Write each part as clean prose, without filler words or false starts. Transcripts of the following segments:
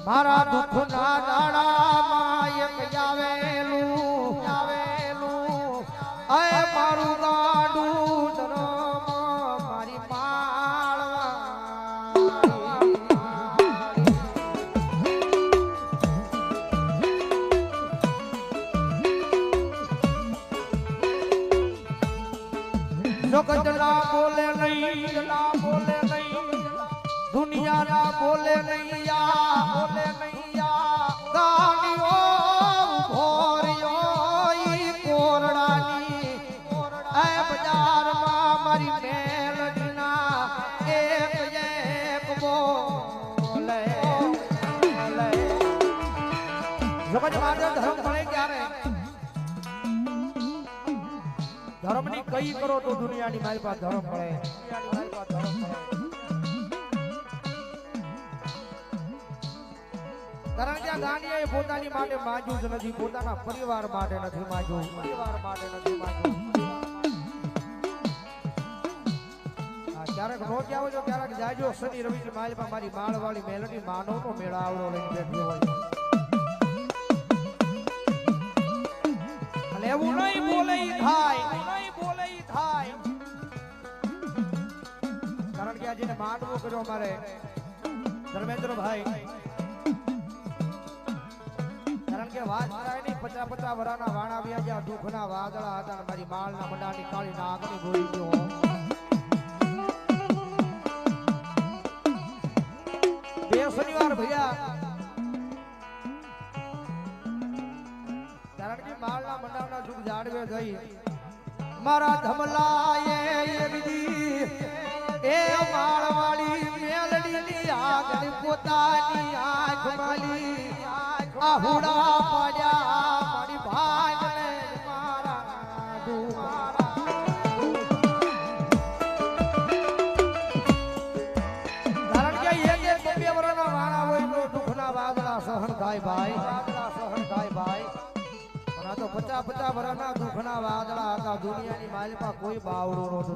મારા દુઃખના દાડામાં એક આવેલું અય મારું ગાડું ધરમ મારી જગત ના બોલે નહીં દુનિયા ના બોલે નહીં ગાડીઓ ભોરિયો ઈ કોરડાની આ બજારમાં મારી મેલડીના એક બોલે જગત માટે ધર્મ મળે ક્યારે ધર્મની કઈ કરો તો દુનિયાની મારી પાસે ધર્મ મળે કારણ કે આ ગાંડિયાએ પોતાની માટે માંગ્યું જ નથી પોતાના પરિવાર માટે નથી માંગ્યું ક્યારેક નો જાવ છો ક્યારેક જાજો શનિ રવિ માલમાં મારી માળવાળી મેલડી માનવનો મેળાવડો લઈને બેઠી હોય અને એવું નહીં બોલે થાય કારણ કે આજે માનવું કર્યો મારે ધર્મેન્દ્રભાઈ કારણ કે વાત થાય નહીં 50 વરાના વાણા વ્યા જ્યાં દુઃખના વાદળા હતા મારી માળના મંડાની કાળી નાગની ગોળી ગયો બે શનિવાર ભૈયા કારણ કે માળના મંડાના દુઃખ જાડવે ગઈ મારા ધમલાએ વિધી એ માળવાળી મેલડીની આગળ પોતાની આંખ માલી આહુડા પડ્યા મારી ભાઈને મારા કારણ કે એક બે વરના વાણા હોય તો દુઃખના વાદળા સહન થાય ભાઈ પણ આ તો 50 વરના દુઃખના વાદળા હતા દુનિયાની માલપા કોઈ બાવડો નહોતો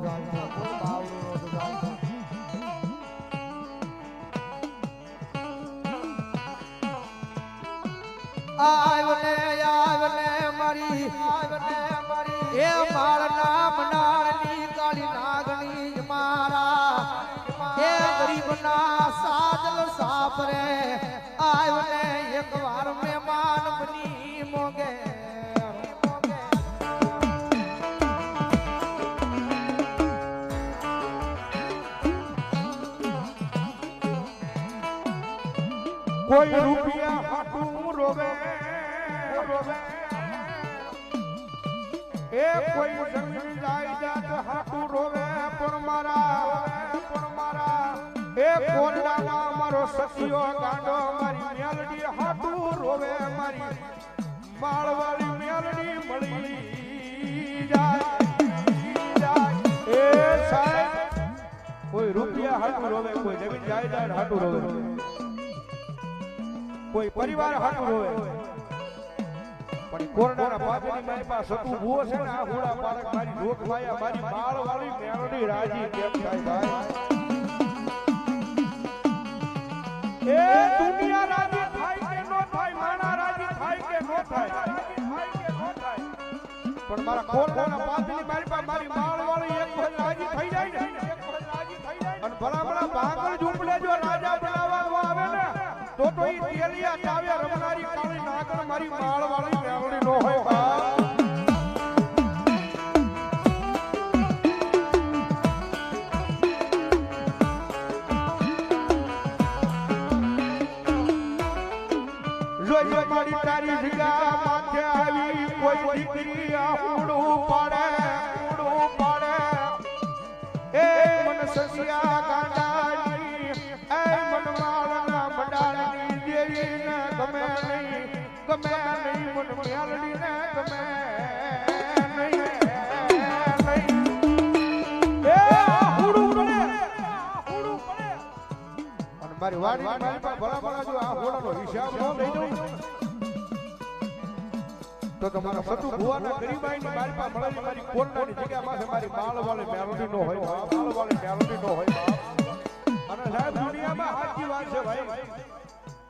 આવને મારી એ માળના મનારની કાળી નાગણી મારા એ ગરીબના સાદલ સાપરે આવને એકવાર મહેમાન બની મોગે કોઈ રૂપિયા હાટું રોવે એ કોઈ જમીન જાયદાદ હાટું રોવે પણ મારા એ કોરડાના મારો સખીઓ ગાંડો મારી મેલડી હાટું રોવે મારી માળવાળી મેલડી મળી જાય એ સાહેબ કોઈ રૂપિયા હાટું રોવે કોઈ જમીન જાયદાદ હાટું રોવે કોઈ પરિવાર હાટું રોવે પણ કોરડાના પાપની મારી પાસે સતું ભૂવો છે ને આ હુડા પારક મારી રોક માયા મારી માળવાળી મેલડી રાજી કેમ થાય ભાઈ એ દુનિયા રાજી થાય કે નો થાય માણા રાજી થાય કે નો થાય પણ મારા કોરડાના પાપની મારી પાસે મારી માળવાળી એક વખત રાજી થઈ જાય ને અને ભલામણા ભાગળ ઝૂંપડે જો રાજા બનાવવા આવે ને તો ઈ તેલિયા ચાવ્યા રમનારી કાળી નાગણ મારી માળવાળી મેલડી નો હોય જોઈ મારી તારી જગ્યા માથે આવી કોઈ દીકરી આહુડું પાડે એ મન સસિયા ગાંડાની એ મન માળના મંડાની દેવીને ગમે નહીં મન મેલડીને ગમે નહીં એ આહુડું પડે અને મારી વાડી મારી પાસે ભલા જો આ હોડાનો હિસાબ ન લઈ દઉં તો તમારા સતુ ભુવાના ગરીબાઈની મારી પાસે મળેલી મારી કોરડાની જગ્યામાં છે મારી માળવાળી મેલડી નો હોય અને સાહેબ દુનિયામાં સાચી વાત છે ભાઈ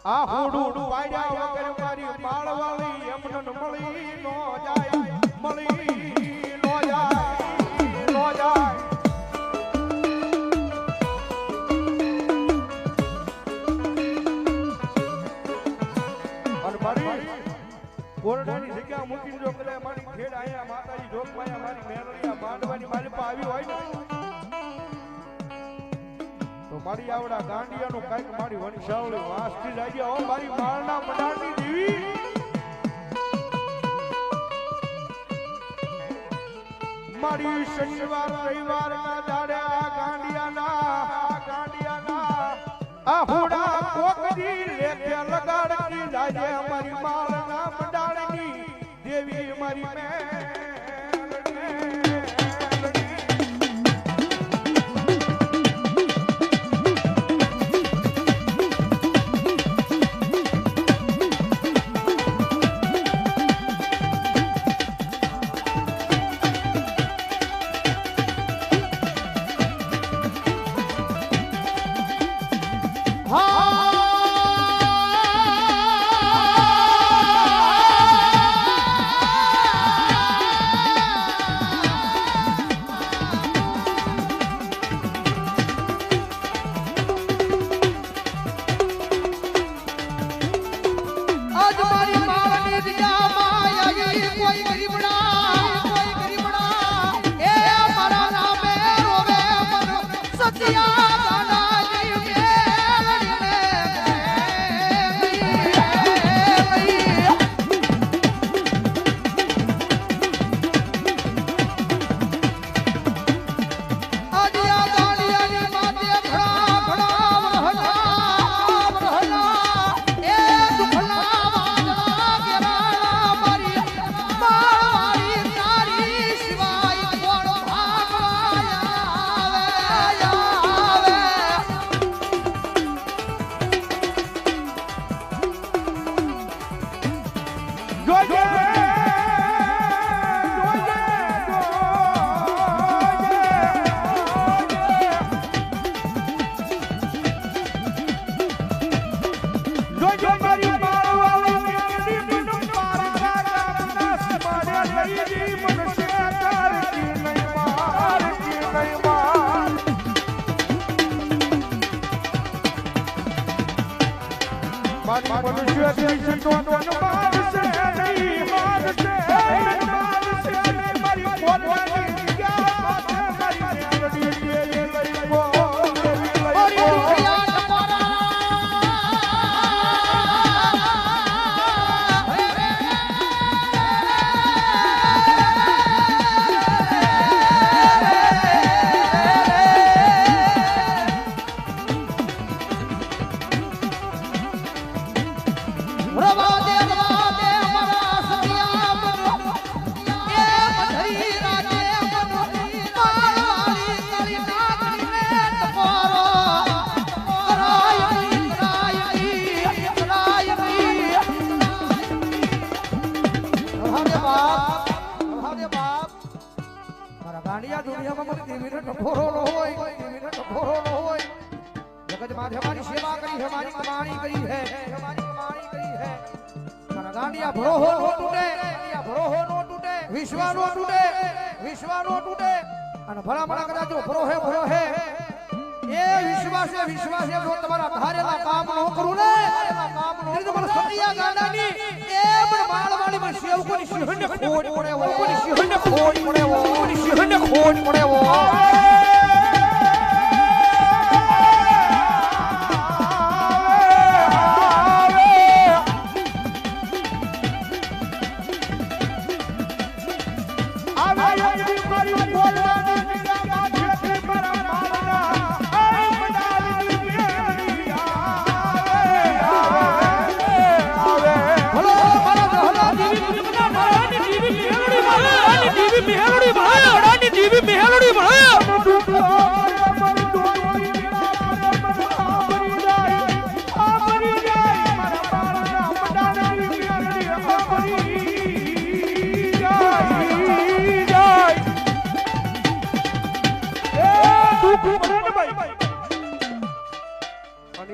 આ હુડું પાડ્યા વગર મારી માળવાળી એમન મળી નો જાય મળી નો જાય નો જાય અને મારી ઓરડાની જગ્યા મૂકીને જો કદાચ મારી ખેડ આયા માતાજી જોગમાયા મારી મેરળિયા માંડવાની મારી પા આવી હોય ને તો મારી આવડા ગાંડિયાનું કઈક મારી વંશાવળી વાસથી જાય ગયા હો મારી માળના મંડાણની દેવી મારી શનિવાર રવિવાર ના દાડે આ ગાંડિયાના આ હુડા કોકડી લેખે લગાડતી લાજે મારી માળના મંડાણની દેવી મારી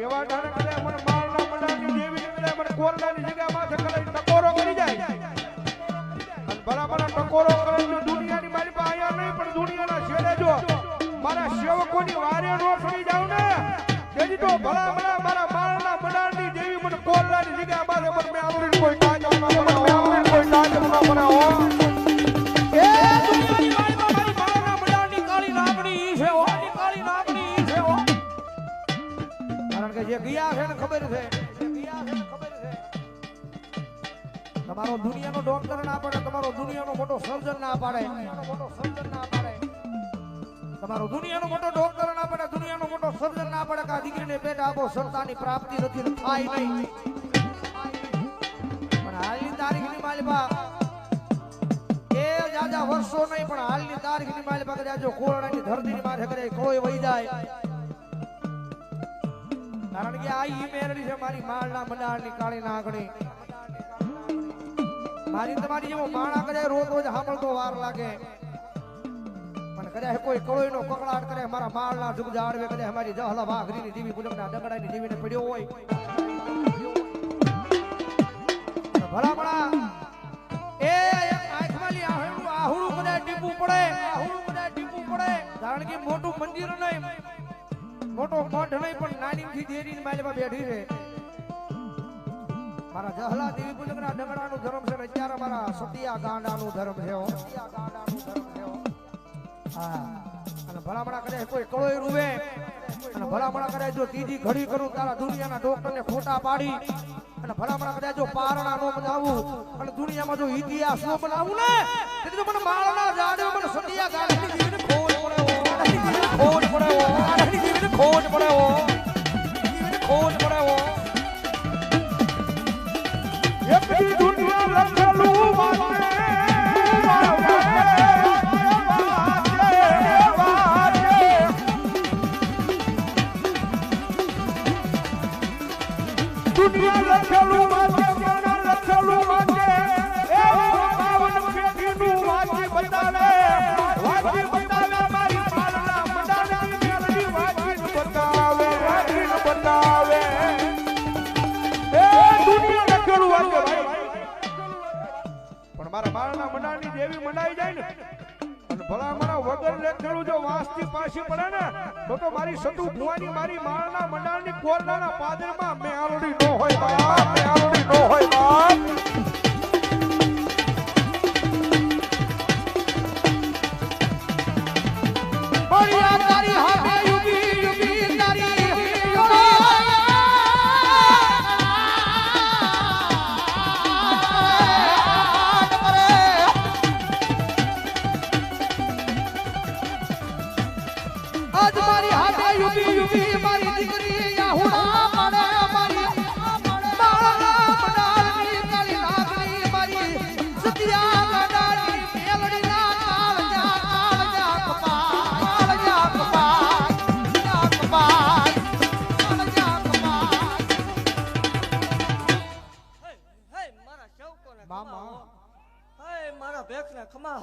એવા ઢાણે મને માળના મંડાની કોરડાની જગ્યામાં કદાચ ટકોરો કરી જાય અને બરાબર ટકોરો કરે તો દુનિયાની મારી પાસે આયા નહીં પણ દુનિયાના છેડે જો મારા સેવકોની વારે નો થઈ જાવ ને તેથી તો ભલા મારા માળના મંડાણની દેવી મને કોરડાની જગ્યામાં મને મેં આવડી કોઈ કાજ ન પડે કોઈ કાજ ન પડે હો એ દુનિયાની માળમાં મારી માળના મંડાણની કાળી નાગણી ઈ છે હો કાળી નાગણી ઈ છે હો કારણ કે જે ગયા છે ને ખબર છે તમારો દુનિયાનો ડોક્ટર ના પાડે તમારો દુનિયાનો મોટો સર્જન ના પાડે તમારો દુનિયાનો મોટો ડોક્ટર ના પાડે દુનિયાનો મોટો સર્જન ના પાડે કે આ દીકરીને પેટ આપો સંતાનની પ્રાપ્તિ નથી ને થાય નહીં પણ હાલની તારીખની માલિકા એ જાજા વર્ષો નહીં પણ હાલની તારીખની માલિકા કદાચ જો કોરોનાની ધરતીની માથે કદાચ કોઈ વહી જાય કારણ કે આ ઈ મેરડી છે મારી માળના મંડાણની કાળી નાગણી મારી તમારી જેવો માણા કદાચ રોજ સાંભળતો વાર લાગે પણ કદાચ કોઈ કળોઈનો કકળાટ કરે મારા માળના જુગ જાળવે કદાચ અમારી જહલા વાઘરીની દેવી પુલકના ડગડાની દેવીને પડ્યો હોય ભલામણા એ આંખમાંલી આહુડું કદાચ ટીપું પડે કારણ કે મોટું મંદિર નહીં મોટો મઠ નહીં પણ નાનીથી દેરીની માલિકા બેઠી છે મારા જહલા દેવી પૂજકના ડગડાનું ધર્મ છે અત્યારે મારા સતિયા ગાંડાનું ધર્મ છે હા અને ભલામણા કરે કોઈ કળોઈ રૂવે અને ભલામણા કરે જો ત્રીજી ઘડી કરું તારા દુનિયાના ડોક્ટરને ખોટા પાડી અને ભલામણા કરે જો પારણા નો બનાવું અને દુનિયામાં જો ઇતિહાસ નો બનાવું ને તેથી તો મને માળના જાડે મને સતિયા ગાંડાની દેવીને ખોટ પડે ખોટ પડે એકલી દુનિયા લખેલું વાતે દુનિયા લખેલું વાતે એ પાવન પેટીનું વાંચી બતાવે મારી માળના મંડાણની મેલડી વાંચી બતાવે એ દુનિયા લખેલું વાતે પણ મારા માળના મંડાણની દેવી મંડાઈ જાય ને અને ભલા મારા વગર લખેલું જો વાંસથી પાછી પડે ને તો મારી સતુ ભુવાની મારી માળના મંડાણની કોરડાના પાદરમાં મેલડી નો હોય બાપ બળિયા તારી હાથે યુગી તારી આજ મારી હાથે યુગી મારી દીકરી યાહુડા પડે મારી માળના મંડાણની કાળી નાગણી મારી સતિયા ગાંડાની મેલડીના કાળજા મારા ભેખને ખમા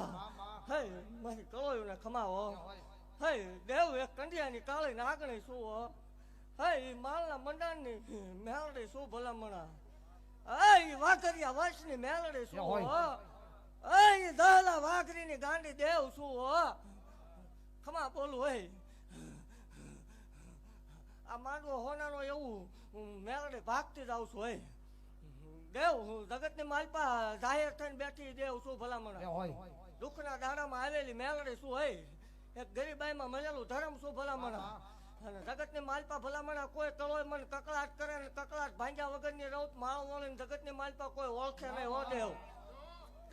હે મારી કળોયુને ખમાવો હે દેવ એક કંડિયાની કાળી નાગણી શું હે માલના મંડાણની મેલડી શું ભલામણા હે વાઘરિયા વંશની મેલડી શું હે દહલા વાઘરીની ગાંડી દેવ શું ખમા બોલું હે આ માંડવો હોનાનો એવું મેલડી ભાગતી જાઉં છું હે દેવ જગતની માલપા જાહેર થઈને બેઠી દેવ શું ભલામણા દુઃખના દાડામાં આવેલી મેલડી શું હે એક ગરીબાઈમાં મળેલું ધર્મ શું ભલામણા અને જગતની માલપા ભલામણા કોઈ કળોય મને કકળાટ કરે ને કકળાટ ભાંગ્યા વગરની રૌત માળ વળીને જગતની માલપા કોઈ ઓળખે નહીં હો દેવ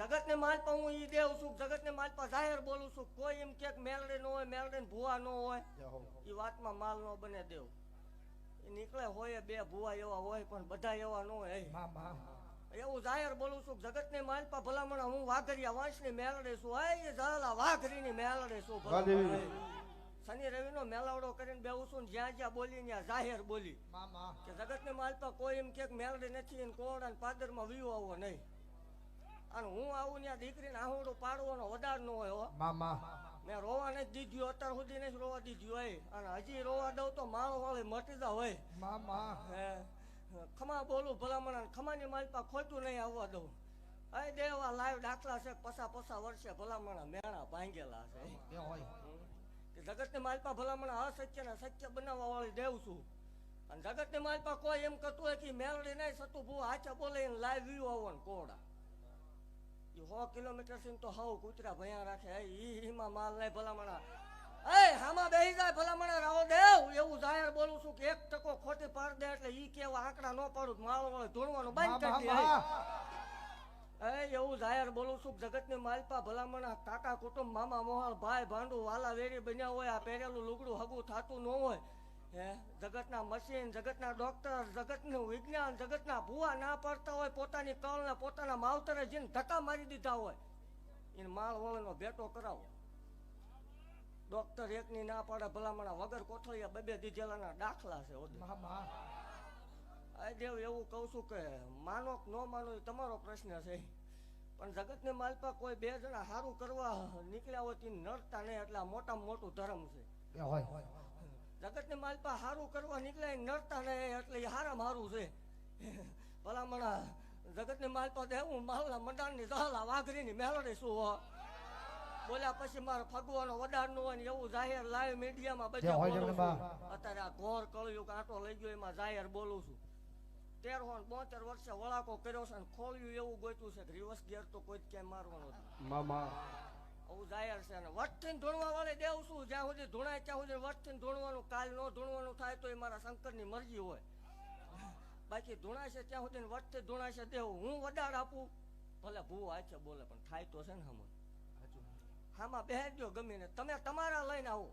જગતની માલપા હું ઈ દેવ છું જગતની માલપા જાહેર બોલું છું કોઈ એમ કે મેલડી ન હોય મેલડી ભૂવા ન હોય એ વાતમાં માલ ન બને દેવ નીકળે હોય બે ભૂવા એવા હોય પણ બધા એવા ન હોય એવું જાહેર બોલું છું જગતની માલપા ભલામણા હું વાઘરિયા વંશની મેલડી છું હે જલા વાઘરીની મેલડી છું શનિ રવિનો મેલાવડો કરીને બેવું છું જ્યાં જ્યાં બોલી ત્યાં જાહેર બોલી કે જગતની માલપા કોઈ એમ કે મેલડી નથી ને કોરડા પાદરમાં વીવો આવો નહીં અને હું આવું ત્યાં દીકરીને આહુડું પાડવાનો વધાર ન હોય હો મેં રોવા નથી દીધું અત્યાર સુધી નથી રોવા દીધું હોય અને હજી રોવા દઉં તો માળો વાળી મટી જાવ હોય ખમા બોલું ભલામણા ખમાની માલપા ખોટું નહીં આવવા દઉં. અહીં દેવા લાઈવ દાખલા છે, પસા વર્ષે ભલામણા મેણા ભાંગેલા છે. જગતની માલપા ભલામણા અસત્ય ને સત્ય બનાવવા વાળી દેવ છું. અને જગતની માલપા કોઈ એમ કરતું હોય કે મેલડી નહીં સતું ભૂ હાચા બોલે લાઈવ વ્યૂ આવવાનું કોડા. એ 100 કિલોમીટર થી તો હાવ કૂતરા ભયા રાખે. ઈમાં માલ નહીં ભલામણા. એ હામાં બેહી જાય ભલામણા રાવો દેવ એવું જાહેર બોલું છું કે 1% ખોટી પાડ દે એટલે ઈ કેવા આંકડા ન પાડું માળ વાળો ધૂણવાનું બંધ કરી દે. એવું જાહેર બોલું છું જગતની માલપા ભલામણા કાકા કુટુંબ મામા મોહાળ ભાઈ ભાંડુ વાલા વેરી બન્યા હોય. આ પહેરેલું લુગડું હગું થાતું ન હોય. જગતના મશીન, જગતના ડોક્ટર, જગતનું વિજ્ઞાન, જગતના ભૂવા ના પડતા હોય. પોતાની કળને પોતાના માવતરે જઈને ધક્કા મારી દીધા હોય. એને માળ વળનો ભેટો કરાવો. ડોક્ટર એકની ના પાડે ભલામણા વગર કોથળિયા 2 દીધેલાના દાખલા છે. દેવ એવું કહું છું કે માનો કે ન માનો એ તમારો પ્રશ્ન છે. પણ જગતની માલપા કોઈ 2 જણા સારું કરવા નીકળ્યા હોય તે નડતા નહીં એટલે આ મોટામાં મોટું ધર્મ છે. જગતની માલપા સારું કરવા નીકળ્યા નડતા નહીં એટલે એ હારામાં હારું છે. ભલામણા જગતની માલપા દેવું માલના મંડાણની દહલા વાઘરીની મેલડી શું બોલ્યા પછી મારો ફગવાનો વડાડનું હોય ને એવું જાહેર લાઈવ મીડિયામાં બધા અત્યારે આ ઘોર કળિયુગ આંટો લઈ ગયો એમાં જાહેર બોલું છું. 13 વર્ષે વળાકો કર્યો છે અને ખોલ્યું એવું ગોત્યું છે કે રિવર્સ ગિયર તો કોઈ ક્યાંય મારવાનો મામા આવું જાહેર છે. અને વટથી ધૂણવા વાળે દેવ છું જ્યાં સુધી ધૂણાય ત્યાં સુધી વટથી ધૂણવાનું. કાલ નો ધૂણવાનું થાય તો એ મારા શંકરની મરજી હોય. બાકી ધૂણાય છે ત્યાં સુધી વટથી ધૂણાય છે દેવ. હું વડાડ આપું ભલે ભૂ આછે બોલે પણ થાય તો છે ને હમ હામાં બેહજો ગમીને તમે તમારા લઈને આવો.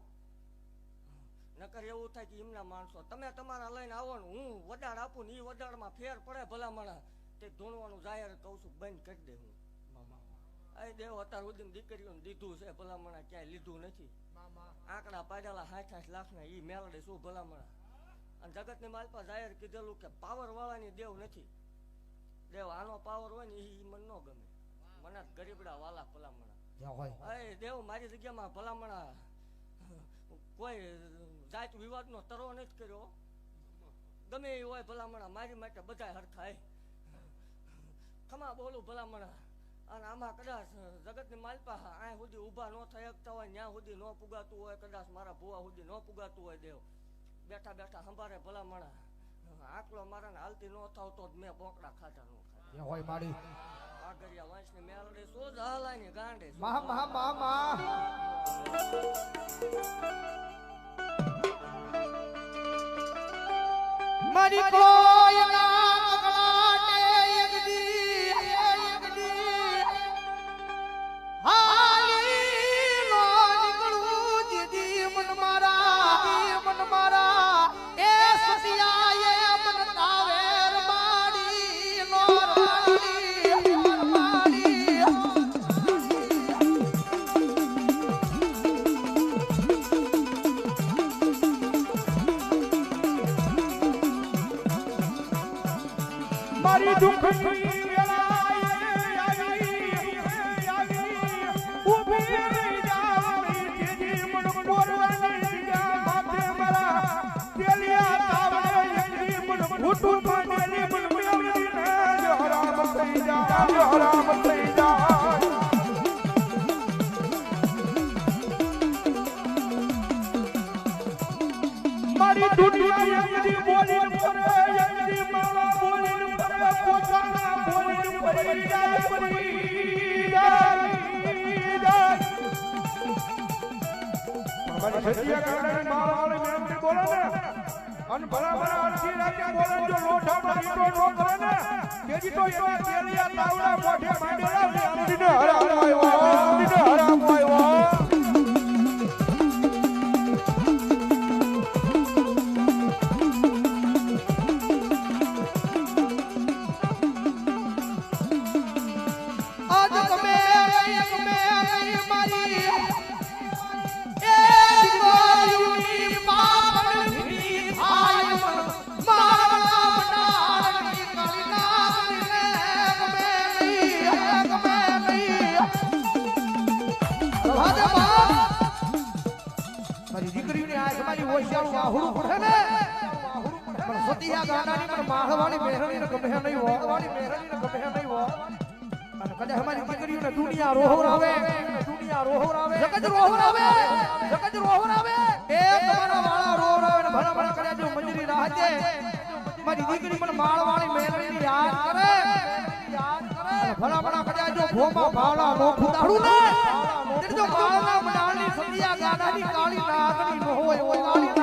નકર એવું થાય કે એમના માણસો તમે તમારા લઈને આવો ને હું વડાડ આપું ને એ વડાડમાં ફેર પડે ભલામણા તે ધૂણવાનું જાહેર કહું છું બંધ કરી દે. હું એ દેવ અત્યાર સુધી દીકરીઓને દીધું છે ભલામણા ક્યાંય લીધું નથી. આંકડા પાડેલા 60 લાખના એ મેલડે શું ભલામણા. અને જગતની માલપા જાહેર કીધેલું કે પાવર વાળાની દેવ નથી. દેવ આનો પાવર હોય ને એ મને ન ગમે. મને ગરીબડા વાલા ભલામણા. દેવ મારી જગ્યામાં ભલામણા કોઈ જાત વિવાદનો તરો નથી કર્યો. ગમે એ હોય ભલામણા મારી માટે બધા હરખાય. ખમા બોલું ભલામણા. અને આમાં કદાચ જગતની માલપા આ સુધી ઊભા ન થઈ શકતા હોય ત્યાં સુધી ન પુગાતું હોય. કદાચ મારા ભુવા સુધી ન પુગાતું હોય. દેવ બેઠા બેઠા સંભારે ભલામણા આકલો મારાને હાલતી ન થાવતો જ મેં બોકડા ખાધા ન ખાધા હોય. મારી આગરિયા વાંચની મેલડી શું જ હલાની ગાંડે મહા મહા મહા મહા મારી કોઈ ના પકડાટે એક દી હાલી નો નીકળું દીદી મન મારા એ સસિયા એ મન તાવેર માડી નો મારી દુઃખની મારી દુનિયા બોલી મારા બોલી પોતાના બોલી પડી જાય મારી સત્ય કારણે માવાળી મેમરી બોલે ને અન બરાબર અરજી રાખ્યા બોલે જો લોઠામાં ઈટો નો કરે ને તેથી તો એવા તેલિયા તાવડા મોઢે માંડેલા મેમરીને હરામ આવ્યો મારી દીકરીને આ તમારી હોશિયારું વાહુડું પડે ને વાહુડું પણ સતિયા ગાડાની પણ માહવાળી મેહરણીને ગમે નહીં હો માહવાળી મેહરણીને ગમે નહીં હો અને કદાચ અમારી દીકરીઓને દુનિયા રોહરાવે જગત રોહરાવે એ તમારા વાળા રોહરાવે ને ભલા ભલા કદાચ જો મંજરી રાહતે મારી દીકરી મને માળવાળી મેહરણીને યાદ કરે ભલા ભલા કદાચ જો ભોમાં ભાવલા નો ખુદાડું ને જો માળના મડાળની સતિયા ગાડાની કાળી નાગની ન હોય